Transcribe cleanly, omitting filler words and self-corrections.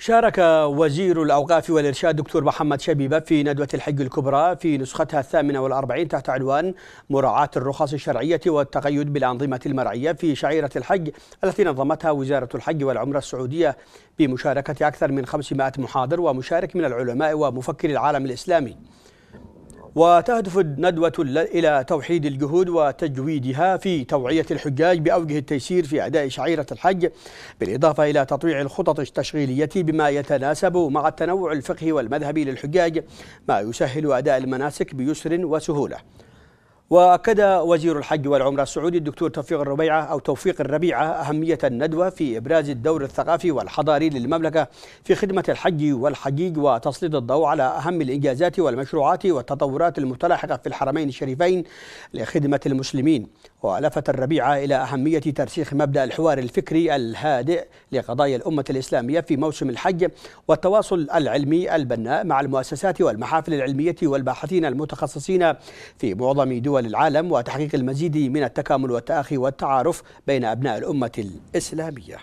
شارك وزير الأوقاف والإرشاد دكتور محمد شبيبة في ندوة الحج الكبرى في نسختها 48 تحت عنوان مراعاة الرخص الشرعية والتقيد بالأنظمة المرعية في شعيرة الحج التي نظمتها وزارة الحج والعمرة السعودية بمشاركة أكثر من 500 محاضر ومشارك من العلماء ومفكري العالم الإسلامي. وتهدف الندوة إلى توحيد الجهود وتجويدها في توعية الحجاج بأوجه التيسير في أداء شعيرة الحج، بالإضافة إلى تطويع الخطط التشغيلية بما يتناسب مع التنوع الفقهي والمذهبي للحجاج، ما يسهل أداء المناسك بيسر وسهولة. وأكد وزير الحج والعمرة السعودي الدكتور توفيق الربيعة أهمية الندوة في إبراز الدور الثقافي والحضاري للمملكة في خدمة الحج والحجيج وتسليط الضوء على أهم الإنجازات والمشروعات والتطورات المتلاحقة في الحرمين الشريفين لخدمة المسلمين. ولفت الربيعة إلى أهمية ترسيخ مبدأ الحوار الفكري الهادئ لقضايا الأمة الإسلامية في موسم الحج والتواصل العلمي البناء مع المؤسسات والمحافل العلمية والباحثين المتخصصين في معظم دول العالم، وتحقيق المزيد من التكامل والتآخي والتعارف بين أبناء الأمة الإسلامية.